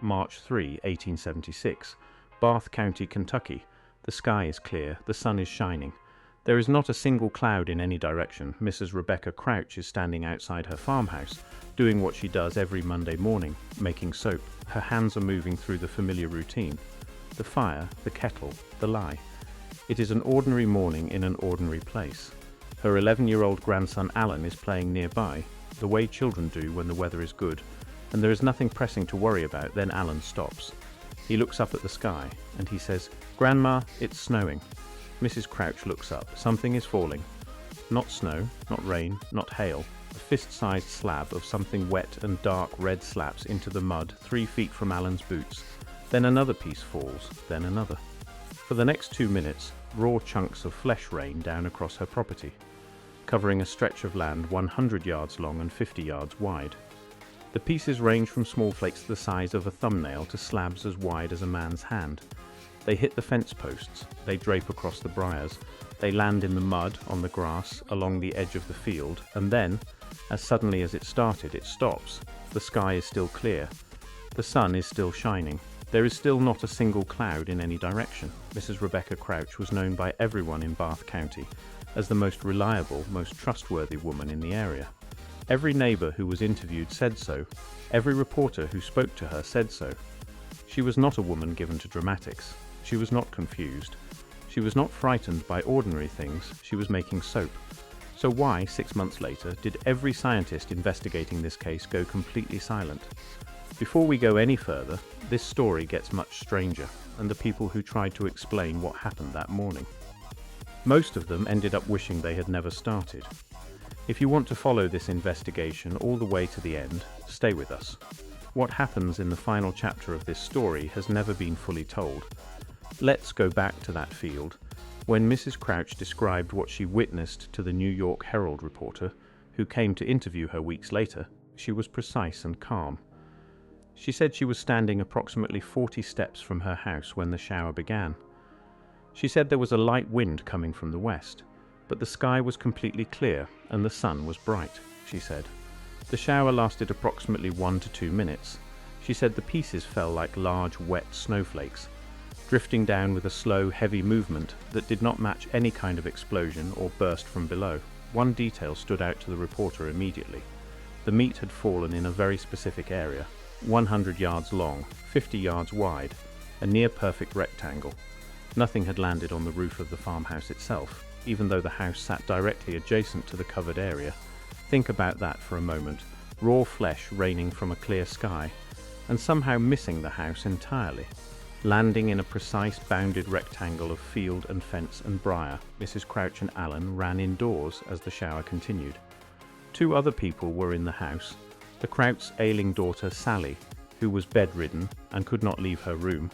March 3, 1876, Bath County, Kentucky. The sky is clear, the sun is shining. There is not a single cloud in any direction. Mrs. Rebecca Crouch is standing outside her farmhouse, doing what she does every Monday morning, making soap. Her hands are moving through the familiar routine. The fire, the kettle, the lye. It is an ordinary morning in an ordinary place. Her 11-year-old grandson Alan is playing nearby, the way children do when the weather is good, and there is nothing pressing to worry about. Then Alan stops. He looks up at the sky, and he says, "Grandma, it's snowing." Mrs. Crouch looks up. Something is falling. Not snow, not rain, not hail. A fist-sized slab of something wet and dark red slaps into the mud 3 feet from Alan's boots. Then another piece falls, then another. For the next 2 minutes, raw chunks of flesh rain down across her property, covering a stretch of land 100 yards long and 50 yards wide. The pieces range from small flakes the size of a thumbnail to slabs as wide as a man's hand. They hit the fence posts, they drape across the briars, they land in the mud, on the grass, along the edge of the field, and then, as suddenly as it started, it stops. The sky is still clear. The sun is still shining. There is still not a single cloud in any direction. Mrs. Rebecca Crouch was known by everyone in Bath County as the most reliable, most trustworthy woman in the area. Every neighbor who was interviewed said so. Every reporter who spoke to her said so. She was not a woman given to dramatics. She was not confused. She was not frightened by ordinary things. She was making soap. So why, 6 months later, did every scientist investigating this case go completely silent? Before we go any further, this story gets much stranger, and the people who tried to explain what happened that morning. Most of them ended up wishing they had never started. If you want to follow this investigation all the way to the end, stay with us. What happens in the final chapter of this story has never been fully told. Let's go back to that field, when Mrs. Crouch described what she witnessed to the New York Herald reporter, who came to interview her weeks later. She was precise and calm. She said she was standing approximately 40 steps from her house when the shower began. She said there was a light wind coming from the west, but the sky was completely clear and the sun was bright, she said. The shower lasted approximately 1 to 2 minutes. She said the pieces fell like large, wet snowflakes, drifting down with a slow, heavy movement that did not match any kind of explosion or burst from below. One detail stood out to the reporter immediately. The meat had fallen in a very specific area, 100 yards long, 50 yards wide, a near-perfect rectangle. Nothing had landed on the roof of the farmhouse itself, even though the house sat directly adjacent to the covered area. Think about that for a moment. Raw flesh raining from a clear sky, and somehow missing the house entirely. Landing in a precise bounded rectangle of field and fence and briar, Mrs. Crouch and Alan ran indoors as the shower continued. 2 other people were in the house. The Crouch's ailing daughter Sally, who was bedridden and could not leave her room,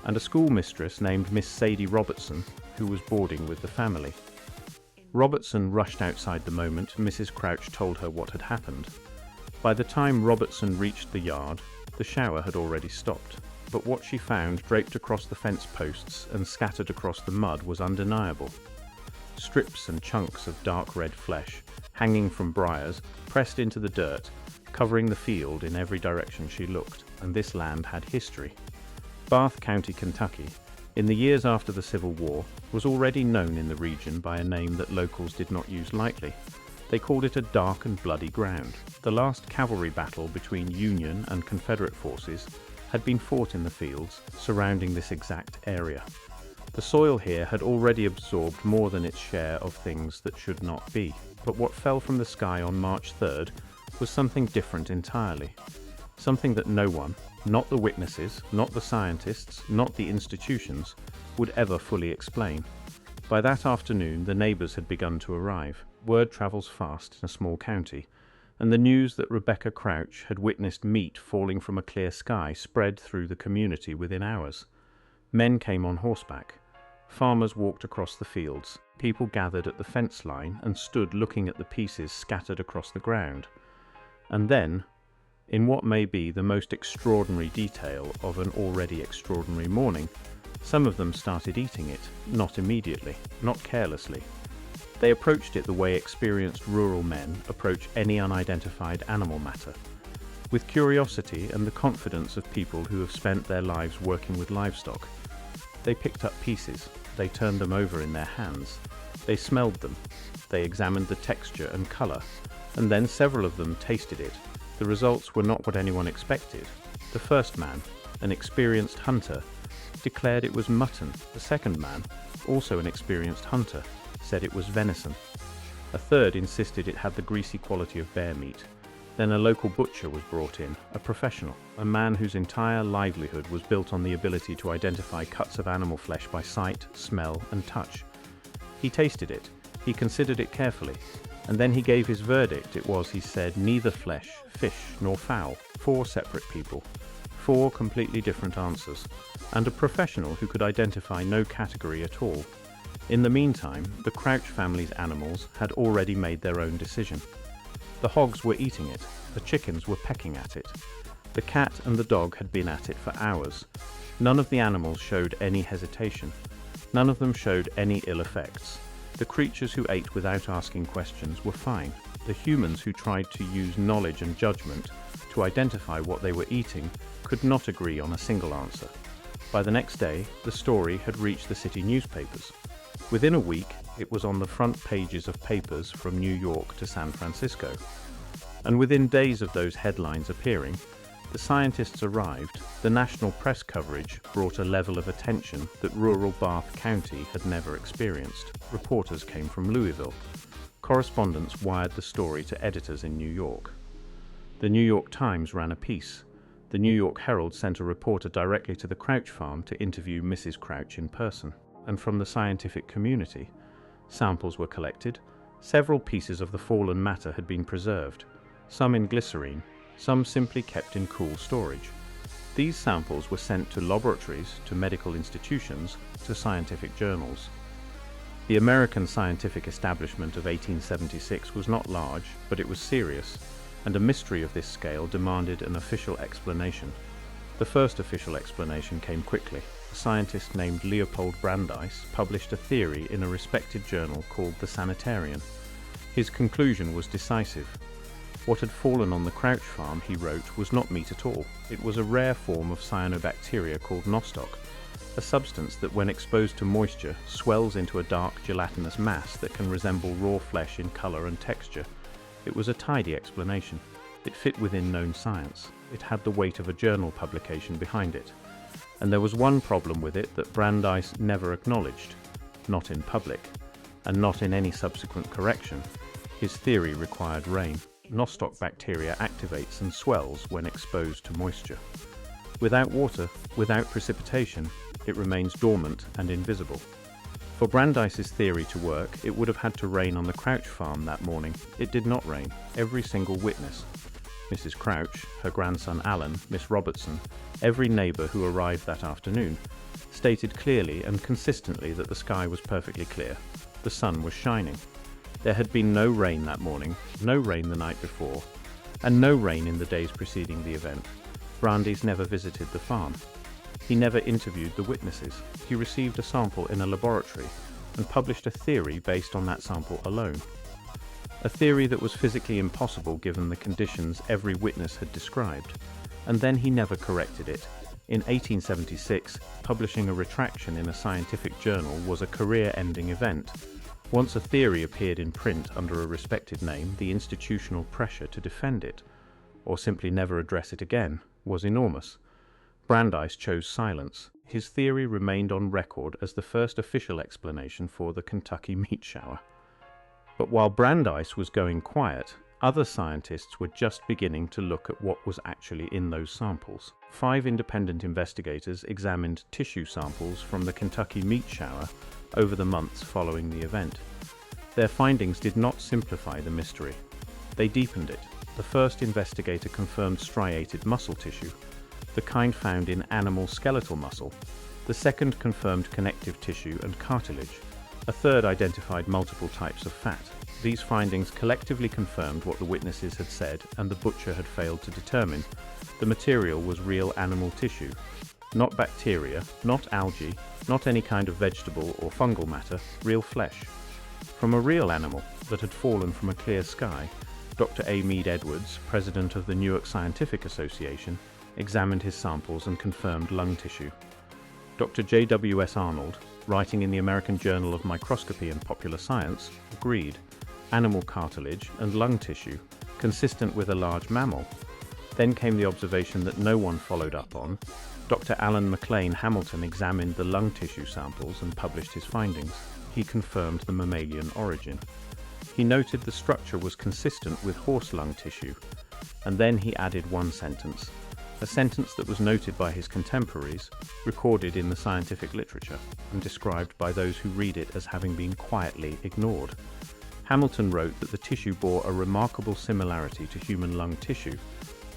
and a schoolmistress named Miss Sadie Robertson, who was boarding with the family. Robertson rushed outside the moment Mrs. Crouch told her what had happened. By the time Robertson reached the yard, the shower had already stopped, but what she found draped across the fence posts and scattered across the mud was undeniable. Strips and chunks of dark red flesh, hanging from briars, pressed into the dirt, covering the field in every direction she looked, and this land had history. Bath County, Kentucky, in the years after the Civil War, was already known in the region by a name that locals did not use lightly. They called it a dark and bloody ground. The last cavalry battle between Union and Confederate forces had been fought in the fields surrounding this exact area. The soil here had already absorbed more than its share of things that should not be, but what fell from the sky on March 3rd was something different entirely. Something that no one, not the witnesses, not the scientists, not the institutions, would ever fully explain. By that afternoon, the neighbors had begun to arrive. Word travels fast in a small county, and the news that Rebecca Crouch had witnessed meat falling from a clear sky spread through the community within hours. Men came on horseback. Farmers walked across the fields. People gathered at the fence line and stood looking at the pieces scattered across the ground. And then, in what may be the most extraordinary detail of an already extraordinary morning, some of them started eating it, not immediately, not carelessly. They approached it the way experienced rural men approach any unidentified animal matter. with curiosity and the confidence of people who have spent their lives working with livestock. They picked up pieces, they turned them over in their hands, they smelled them, they examined the texture and color, and then several of them tasted it. The results were not what anyone expected. The first man, an experienced hunter, declared it was mutton. The second man, also an experienced hunter, said it was venison. A third insisted it had the greasy quality of bear meat. Then a local butcher was brought in, a professional, a man whose entire livelihood was built on the ability to identify cuts of animal flesh by sight, smell, and touch. He tasted it, he considered it carefully, and then he gave his verdict. It was, he said, neither flesh, fish, nor fowl. 4 separate people. 4 completely different answers, and a professional who could identify no category at all. In the meantime, the Crouch family's animals had already made their own decision. The hogs were eating it, the chickens were pecking at it. The cat and the dog had been at it for hours. None of the animals showed any hesitation. None of them showed any ill effects. The creatures who ate without asking questions were fine. The humans who tried to use knowledge and judgment to identify what they were eating could not agree on a single answer. By the next day, the story had reached the city newspapers. Within a week, it was on the front pages of papers from New York to San Francisco. And within days of those headlines appearing, the scientists arrived. The national press coverage brought a level of attention that rural Bath County had never experienced. Reporters came from Louisville. Correspondents wired the story to editors in New York. The New York Times ran a piece. The New York Herald sent a reporter directly to the Crouch farm to interview Mrs. Crouch in person. And from the scientific community, samples were collected. Several pieces of the fallen matter had been preserved, some in glycerine, some simply kept in cool storage. These samples were sent to laboratories, to medical institutions, to scientific journals. The American scientific establishment of 1876 was not large, but it was serious, and a mystery of this scale demanded an official explanation. The first official explanation came quickly. A scientist named Leopold Brandeis published a theory in a respected journal called The Sanitarian. His conclusion was decisive. What had fallen on the Crouch farm, he wrote, was not meat at all. It was a rare form of cyanobacteria called nostoc, a substance that, when exposed to moisture, swells into a dark gelatinous mass that can resemble raw flesh in color and texture. It was a tidy explanation. It fit within known science. It had the weight of a journal publication behind it. And there was one problem with it that Brandeis never acknowledged, not in public, and not in any subsequent correction. His theory required rain. Nostoc bacteria activates and swells when exposed to moisture. Without water, without precipitation, it remains dormant and invisible. For Brandeis's theory to work, it would have had to rain on the Crouch farm that morning. It did not rain. Every single witness, Mrs. Crouch, her grandson Alan, Miss Robertson, every neighbour who arrived that afternoon, stated clearly and consistently that the sky was perfectly clear. The sun was shining. There had been no rain that morning, no rain the night before, and no rain in the days preceding the event. Brandeis never visited the farm. He never interviewed the witnesses. He received a sample in a laboratory and published a theory based on that sample alone. A theory that was physically impossible given the conditions every witness had described. And then he never corrected it. In 1876, publishing a retraction in a scientific journal was a career-ending event. Once a theory appeared in print under a respected name, the institutional pressure to defend it, or simply never address it again, was enormous. Brandeis chose silence. His theory remained on record as the first official explanation for the Kentucky meat shower. But while Brandeis was going quiet, other scientists were just beginning to look at what was actually in those samples. 5 independent investigators examined tissue samples from the Kentucky meat shower over the months following the event. Their findings did not simplify the mystery. They deepened it. The first investigator confirmed striated muscle tissue, the kind found in animal skeletal muscle. The second confirmed connective tissue and cartilage. A third identified multiple types of fat. These findings collectively confirmed what the witnesses had said and the butcher had failed to determine. The material was real animal tissue, not bacteria, not algae, not any kind of vegetable or fungal matter, real flesh. From a real animal that had fallen from a clear sky, Dr. A. Mead Edwards, president of the Newark Scientific Association, examined his samples and confirmed lung tissue. Dr. J. W. S. Arnold, writing in the American Journal of Microscopy and Popular Science, agreed. Animal cartilage and lung tissue, consistent with a large mammal. Then came the observation that no one followed up on. Dr. Alan McLean Hamilton examined the lung tissue samples and published his findings. He confirmed the mammalian origin. He noted the structure was consistent with horse lung tissue, and then he added one sentence, a sentence that was noted by his contemporaries, recorded in the scientific literature, and described by those who read it as having been quietly ignored. Hamilton wrote that the tissue bore a remarkable similarity to human lung tissue.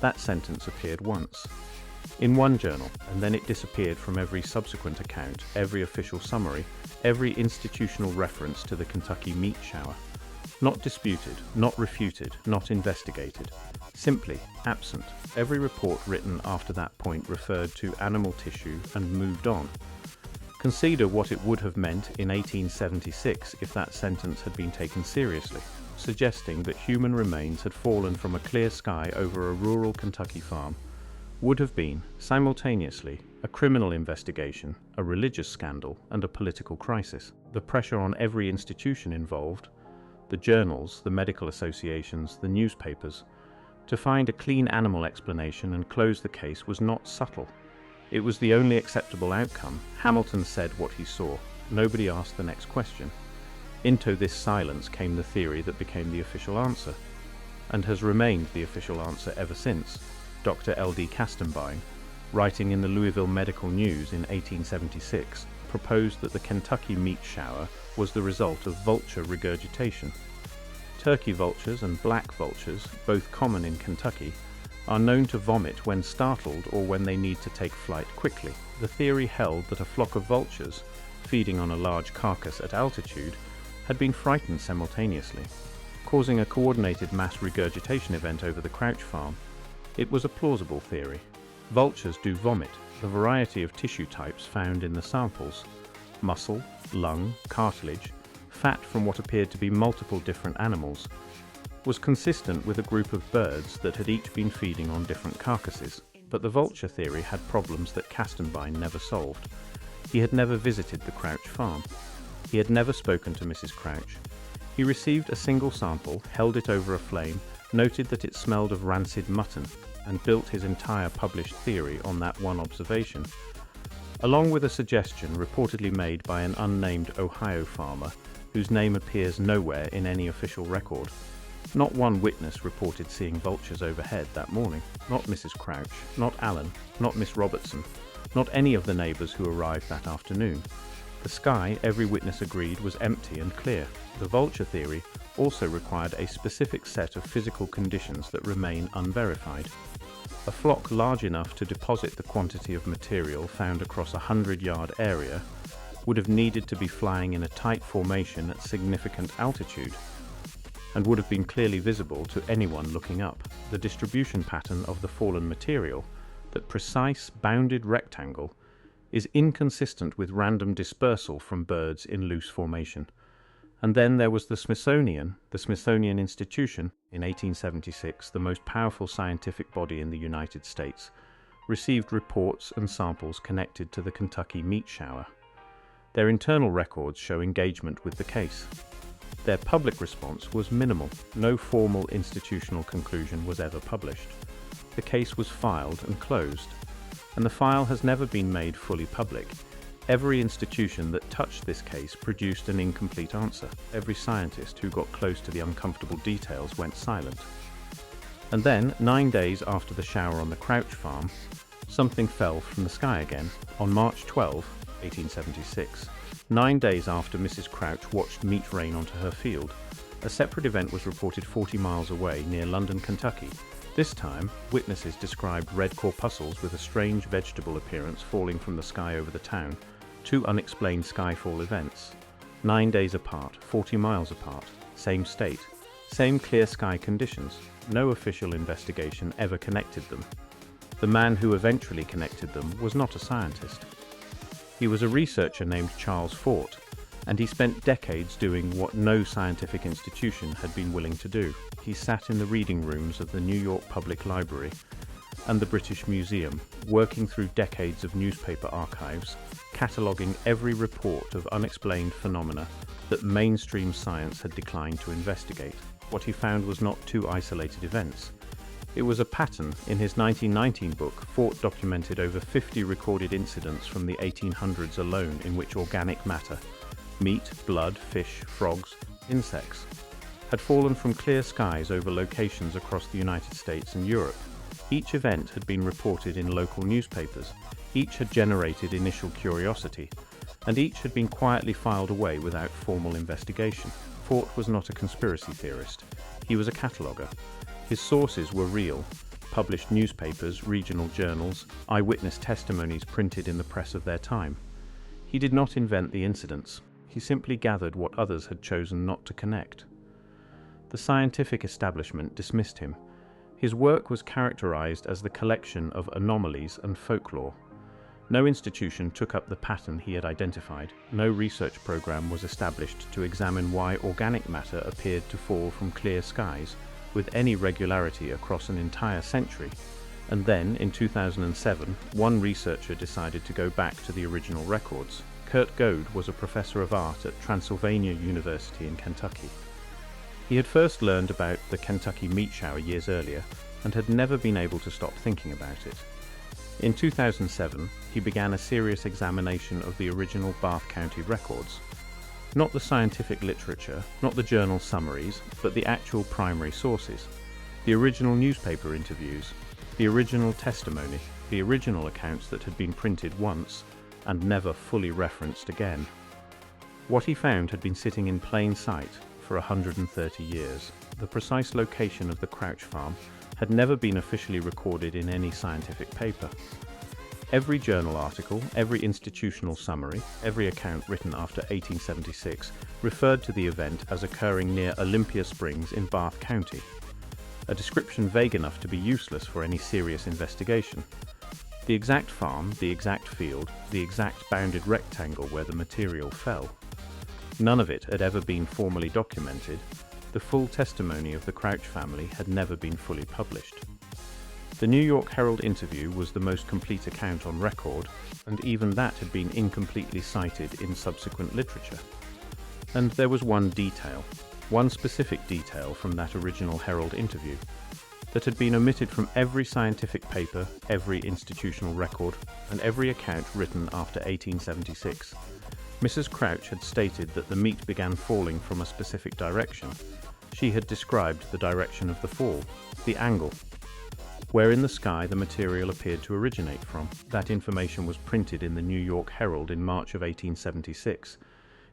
That sentence appeared once in one journal, and then it disappeared from every subsequent account, every official summary, every institutional reference to the Kentucky meat shower. Not disputed, not refuted, not investigated. Simply absent. Every report written after that point referred to animal tissue and moved on. Consider what it would have meant in 1876 if that sentence had been taken seriously, suggesting that human remains had fallen from a clear sky over a rural Kentucky farm, would have been, simultaneously, a criminal investigation, a religious scandal, and a political crisis. The pressure on every institution involved, the journals, the medical associations, the newspapers, to find a clean animal explanation and close the case was not subtle. It was the only acceptable outcome. Hamilton said what he saw. Nobody asked the next question. Into this silence came the theory that became the official answer, and has remained the official answer ever since. Dr. L.D. Kastenbein, writing in the Louisville Medical News in 1876, proposed that the Kentucky meat shower was the result of vulture regurgitation. Turkey vultures and black vultures, both common in Kentucky, are known to vomit when startled or when they need to take flight quickly. The theory held that a flock of vultures, feeding on a large carcass at altitude, had been frightened simultaneously, causing a coordinated mass regurgitation event over the Crouch farm. It was a plausible theory. Vultures do vomit, the variety of tissue types found in the samples: muscle, lung, cartilage, fat from what appeared to be multiple different animals, was consistent with a group of birds that had each been feeding on different carcasses. But the vulture theory had problems that Kastenbein never solved. He had never visited the Crouch farm. He had never spoken to Mrs. Crouch. He received a single sample, held it over a flame, noted that it smelled of rancid mutton, and built his entire published theory on that one observation, along with a suggestion reportedly made by an unnamed Ohio farmer whose name appears nowhere in any official record. Not one witness reported seeing vultures overhead that morning. Not Mrs. Crouch, not Alan, not Miss Robertson, not any of the neighbors who arrived that afternoon. The sky, every witness agreed, was empty and clear. The vulture theory also required a specific set of physical conditions that remain unverified. A flock large enough to deposit the quantity of material found across a 100-yard area would have needed to be flying in a tight formation at significant altitude, and would have been clearly visible to anyone looking up. The distribution pattern of the fallen material, that precise, bounded rectangle, is inconsistent with random dispersal from birds in loose formation. And then there was the Smithsonian Institution, in 1876, the most powerful scientific body in the United States, received reports and samples connected to the Kentucky meat shower. Their internal records show engagement with the case. Their public response was minimal. No formal institutional conclusion was ever published. The case was filed and closed, and the file has never been made fully public. Every institution that touched this case produced an incomplete answer. Every scientist who got close to the uncomfortable details went silent. And then, 9 days after the shower on the Crouch farm, something fell from the sky again. On March 12, 1876, 9 days after Mrs. Crouch watched meat rain onto her field, a separate event was reported 40 miles away near London, Kentucky. This time, witnesses described red corpuscles with a strange vegetable appearance falling from the sky over the town. 2 unexplained skyfall events. 9 days apart, 40 miles apart, same state, same clear sky conditions. No official investigation ever connected them. The man who eventually connected them was not a scientist. He was a researcher named Charles Fort, and he spent decades doing what no scientific institution had been willing to do. He sat in the reading rooms of the New York Public Library and the British Museum, working through decades of newspaper archives, cataloguing every report of unexplained phenomena that mainstream science had declined to investigate. What he found was not two isolated events. It was a pattern. In his 1919 book, Fort documented over 50 recorded incidents from the 1800s alone in which organic matter, meat, blood, fish, frogs, insects, had fallen from clear skies over locations across the United States and Europe. Each event had been reported in local newspapers, each had generated initial curiosity, and each had been quietly filed away without formal investigation. Fort was not a conspiracy theorist. He was a cataloguer. His sources were real: published newspapers, regional journals, eyewitness testimonies printed in the press of their time. He did not invent the incidents. He simply gathered what others had chosen not to connect. The scientific establishment dismissed him. His work was characterized as the collection of anomalies and folklore. No institution took up the pattern he had identified. No research program was established to examine why organic matter appeared to fall from clear skies with any regularity across an entire century. And then, in 2007, one researcher decided to go back to the original records. Kurt Goad was a professor of art at Transylvania University in Kentucky. He had first learned about the Kentucky meat shower years earlier and had never been able to stop thinking about it. In 2007, he began a serious examination of the original Bath County records. Not the scientific literature, not the journal summaries, but the actual primary sources. The original newspaper interviews, the original testimony, the original accounts that had been printed once and never fully referenced again. What he found had been sitting in plain sight for 130 years. The precise location of the Crouch Farm had never been officially recorded in any scientific paper. Every journal article, every institutional summary, every account written after 1876 referred to the event as occurring near Olympia Springs in Bath County, a description vague enough to be useless for any serious investigation. The exact farm, the exact field, the exact bounded rectangle where the material fell. None of it had ever been formally documented. The full testimony of the Crouch family had never been fully published. The New York Herald interview was the most complete account on record, and even that had been incompletely cited in subsequent literature. And there was one detail, one specific detail from that original Herald interview, that had been omitted from every scientific paper, every institutional record, and every account written after 1876. Mrs. Crouch had stated that the meat began falling from a specific direction. She had described the direction of the fall, the angle, where in the sky the material appeared to originate from. That information was printed in the New York Herald in March of 1876.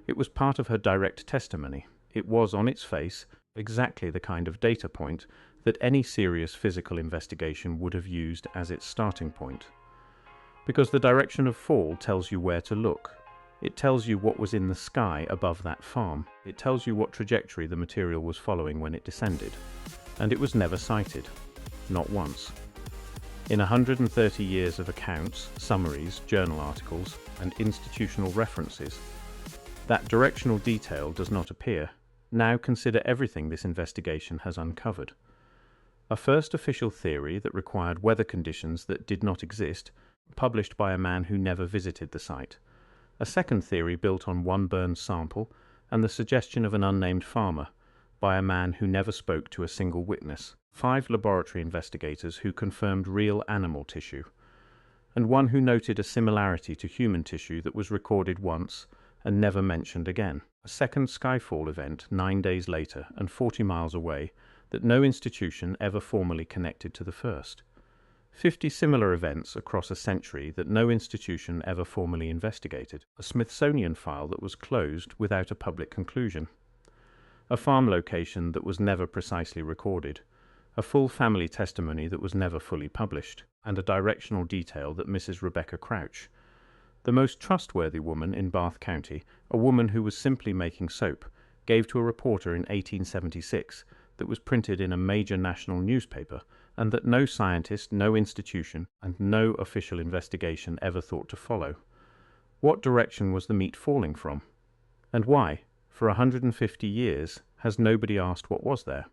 It was part of her direct testimony. It was, on its face, exactly the kind of data point that any serious physical investigation would have used as its starting point. Because the direction of fall tells you where to look. It tells you what was in the sky above that farm. It tells you what trajectory the material was following when it descended. And it was never cited. Not once. In 130 years of accounts, summaries, journal articles, and institutional references, that directional detail does not appear. Now consider everything this investigation has uncovered. A first official theory that required weather conditions that did not exist, published by a man who never visited the site. A second theory built on one burned sample and the suggestion of an unnamed farmer, by a man who never spoke to a single witness. 5 laboratory investigators who confirmed real animal tissue, and one who noted a similarity to human tissue that was recorded once and never mentioned again. A second skyfall event 9 days later and 40 miles away that no institution ever formally connected to the first. 50 similar events across a century that no institution ever formally investigated. A Smithsonian file that was closed without a public conclusion. A farm location that was never precisely recorded. A full family testimony that was never fully published. And a directional detail that Mrs. Rebecca Crouch, the most trustworthy woman in Bath County, a woman who was simply making soap, gave to a reporter in 1876 that was printed in a major national newspaper, and that no scientist, no institution, and no official investigation ever thought to follow. What direction was the meat falling from? And why, for 150 years, has nobody asked what was there?